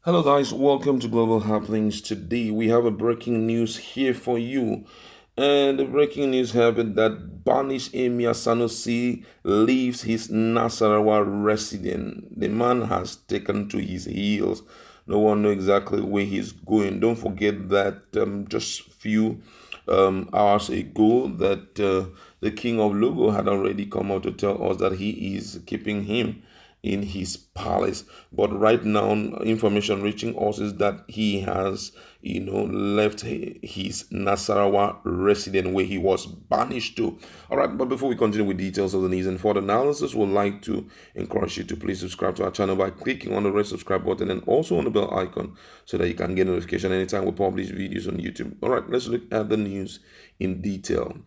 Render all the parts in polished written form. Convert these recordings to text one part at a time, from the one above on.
Hello guys, welcome to Global Happenings. Today we have a breaking news here for you. And the breaking news happened that banished Emir Sanusi leaves his Nasarawa residence. The man has taken to his heels. No one knows exactly where he's going. Don't forget that just few hours ago that the king of Lugo had already come out to tell us that he is keeping him in his palace. But right now, information reaching us is that he has, left his Nasarawa residence where he was banished to. All right, but before we continue with details of the news and further analysis, we'd like to encourage you to please subscribe to our channel by clicking on the red subscribe button and also on the bell icon so that you can get notification anytime we publish videos on YouTube. All right, let's look at the news in detail.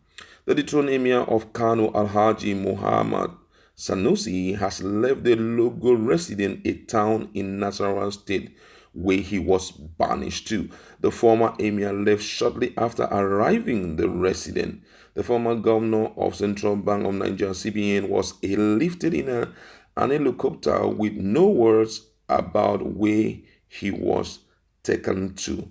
The dethroned Emir of Kano Alhaji Muhammad Sanusi has left the Logo residence, a town in Nasarawa state where he was banished to. The former emir left shortly after arriving the residence. The former governor of Central Bank of Nigeria (CBN) was airlifted in an helicopter with no words about where he was taken to.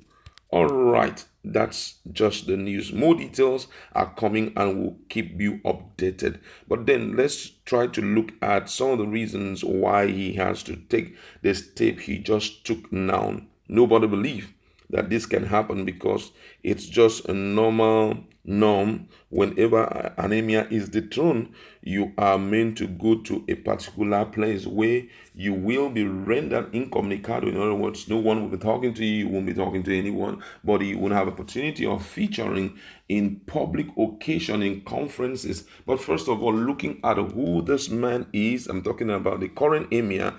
All right, that's just the news. More details are coming and we'll keep you updated. But then let's try to look at some of the reasons why he has to take the step he just took now. Nobody believes that this can happen because it's just a normal norm. Whenever an emir is dethroned, you are meant to go to a particular place where you will be rendered incommunicado. In other words, no one will be talking to you, you won't be talking to anyone, but you will have a opportunity of featuring in public occasion, in conferences. But first of all, looking at who this man is, I'm talking about the current emir.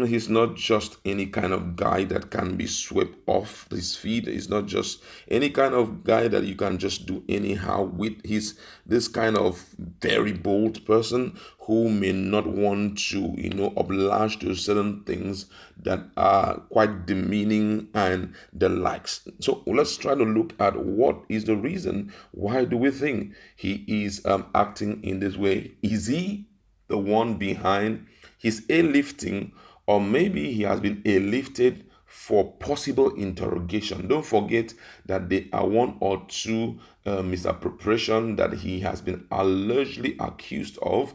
He's not just any kind of guy that can be swept off his feet. He's not just any kind of guy that you can just do anyhow with. He's this kind of very bold person who may not want to, oblige to certain things that are quite demeaning and the likes. So let's try to look at what is the reason. Why do we think he is acting in this way? Is he the one behind his airlifting, or maybe he has been airlifted for possible interrogation? Don't forget that there are one or two misappropriation that he has been allegedly accused of.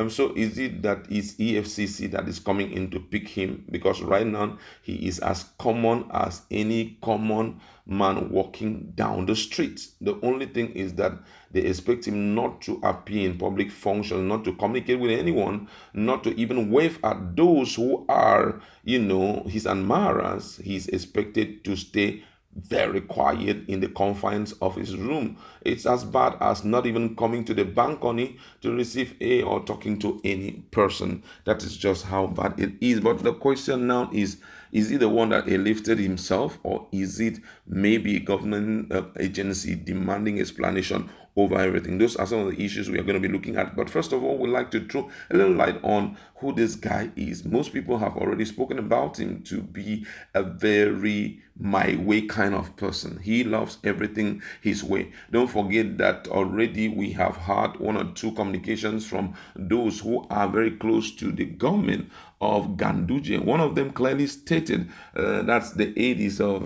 So is it that it's EFCC that is coming in to pick him? Because right now he is as common as any common man walking down the street. The only thing is that they expect him not to appear in public function, not to communicate with anyone, not to even wave at those who are, his admirers. He's expected to stay very quiet in the confines of his room. It's as bad as not even coming to the balcony to receive air or talking to any person. That is just how bad it is. But the question now is he the one that airlifted himself, or is it maybe a government agency demanding explanation over everything? Those are some of the issues we are going to be looking at. But first of all, we'd like to throw a little light on who this guy is. Most people have already spoken about him to be a very my way kind of person. He loves everything his way. Don't forget that already we have had one or two communications from those who are very close to the government of Ganduje. One of them clearly stated, that's the aides of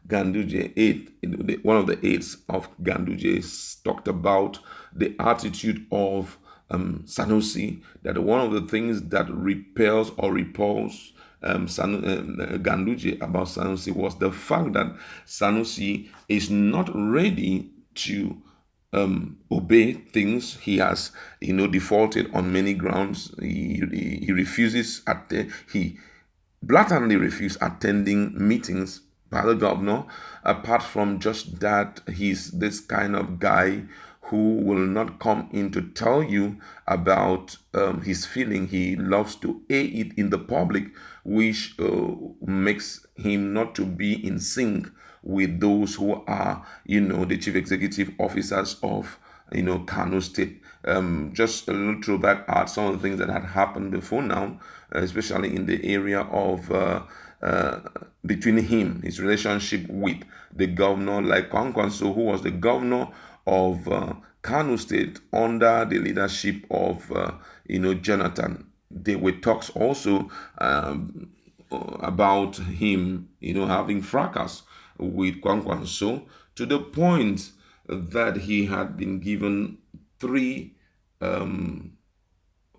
Ganduje. One of the aides of Ganduje talked about the attitude of Sanusi, that one of the things that repels or repulses Ganduje about Sanusi was the fact that Sanusi is not ready to obey things. He has, defaulted on many grounds. He refuses he blatantly refused attending meetings by the governor. Apart from just that, he's this kind of guy who will not come in to tell you about his feeling. He loves to air it in the public, which makes him not to be in sync with those who are, the chief executive officers of, Kano State. Just a little throwback at some of the things that had happened before now, especially in the area of between him, his relationship with the governor, like Kwankwanso, who was the governor of Kano State under the leadership of, Jonathan. There were talks also about him, having fracas with Kwankwanso, to the point that he had been given three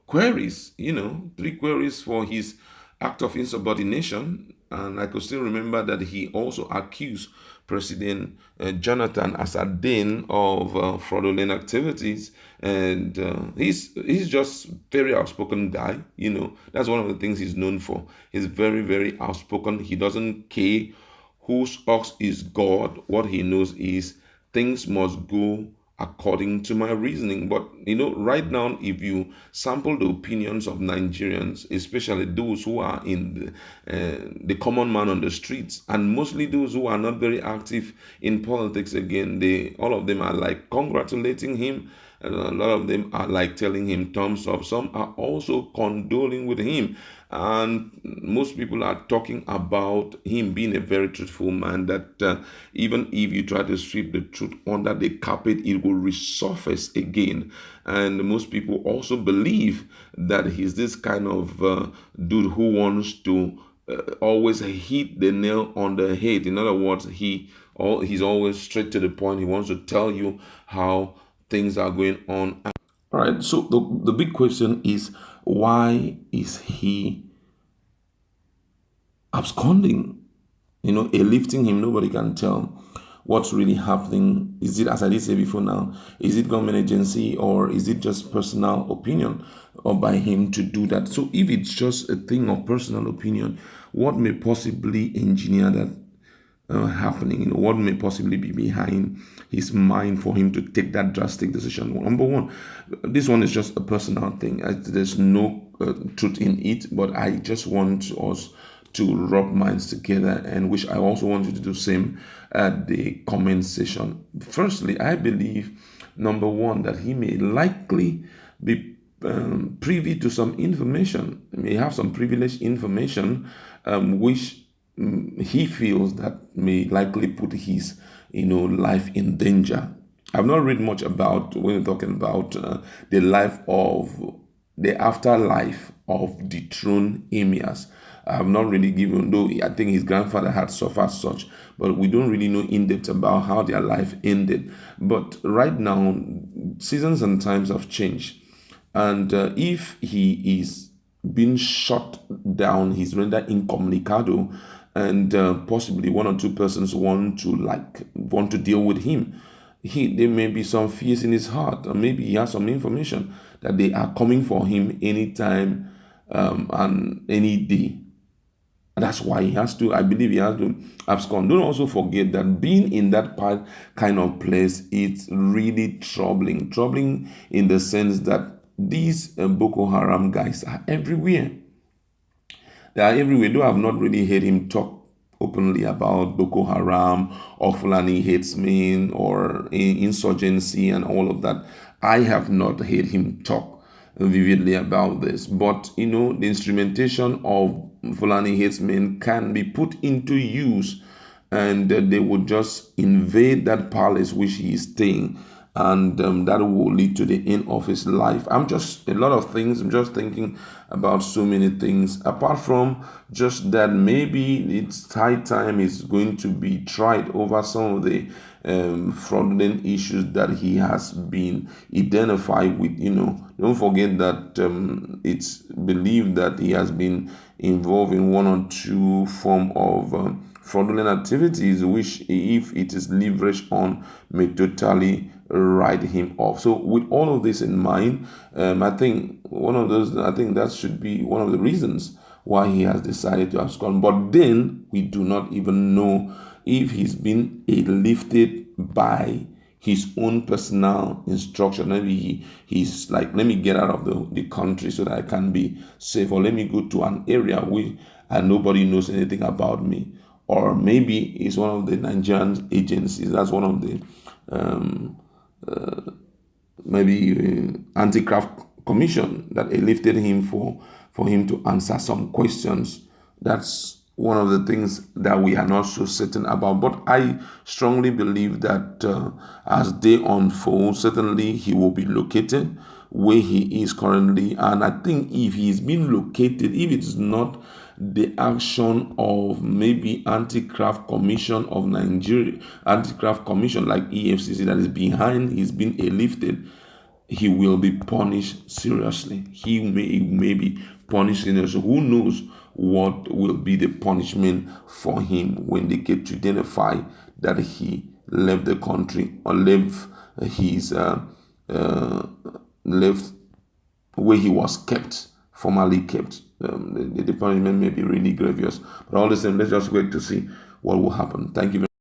queries, three queries for his act of insubordination. And I could still remember that he also accused President Jonathan Asadin of fraudulent activities. And he's just very outspoken guy. That's one of the things he's known for. He's very, very outspoken. He doesn't care whose ox is God. What he knows is things must go according to my reasoning. But right now, if you sample the opinions of Nigerians, especially those who are in the common man on the streets, and mostly those who are not very active in politics, again, all of them are like congratulating him, and a lot of them are like telling him thumbs up. Some are also condoling with him. And most people are talking about him being a very truthful man, that even if you try to sweep the truth under the carpet, it will resurface again. And most people also believe that he's this kind of dude who wants to always hit the nail on the head. In other words, he's always straight to the point. He wants to tell you how things are going on. All right, so the big question is, why is he absconding? Airlifting him, nobody can tell what's really happening. Is it, as I did say before now, is it government agency, or is it just personal opinion or by him to do that? So if it's just a thing of personal opinion, what may possibly engineer that happening? What may possibly be behind his mind for him to take that drastic decision? Number one, this one is just a personal thing. There's no truth in it, but I just want us to rub minds together, and which I also want you to do the same at the comment section. Firstly, I believe, number one, that he may likely be privy to some information, may have some privileged information, which he feels that may likely put his life in danger. I've not read much about, when we're talking about the life of the afterlife of dethroned emirs. I have not really given, though I think his grandfather had suffered such, but we don't really know in depth about how their life ended. But right now, seasons and times have changed. And if he is being shut down, he's rendered incommunicado, and possibly one or two persons want to deal with him, there may be some fears in his heart, or maybe he has some information that they are coming for him anytime and any day. That's why I believe he has to abscond. Don't also forget that being in that kind of place, it's really troubling. Troubling in the sense that these Boko Haram guys are everywhere. They are everywhere. Though I've not really heard him talk openly about Boko Haram or Fulani Headsmen or insurgency and all of that. I have not heard him talk vividly about this. But, the instrumentation of Fulani Headsmen can be put into use, and they would just invade that palace which he is staying, and that will lead to the end of his life. I'm just thinking about so many things, apart from just that maybe it's high time he's going to be tried over some of the fraudulent issues that he has been identified with. Don't forget that it's believed that he has been involved in one or two form of fraudulent activities, which, if it is leveraged on, may totally write him off. So with all of this in mind, I think that should be one of the reasons why he has decided to abscond. But then we do not even know if he's been airlifted by his own personal instruction. Maybe he's like, let me get out of the country so that I can be safe, or let me go to an area where nobody knows anything about me. Or maybe it's one of the Nigerian agencies. That's one of the anti-graft commission that airlifted him for him to answer some questions. That's one of the things that we are not so certain about. But I strongly believe that as day unfolds, certainly he will be located where he is currently. And I think if he's been located, if it is not the action of maybe Anti-Graft Commission of Nigeria, Anti-Graft Commission like EFCC that is behind his being airlifted, he will be punished seriously. He may be punished seriously. Who knows what will be the punishment for him when they get to identify that he left the country or left his left where he was kept, formerly kept. The punishment may be really grievous. But all the same, let's just wait to see what will happen. Thank you very much.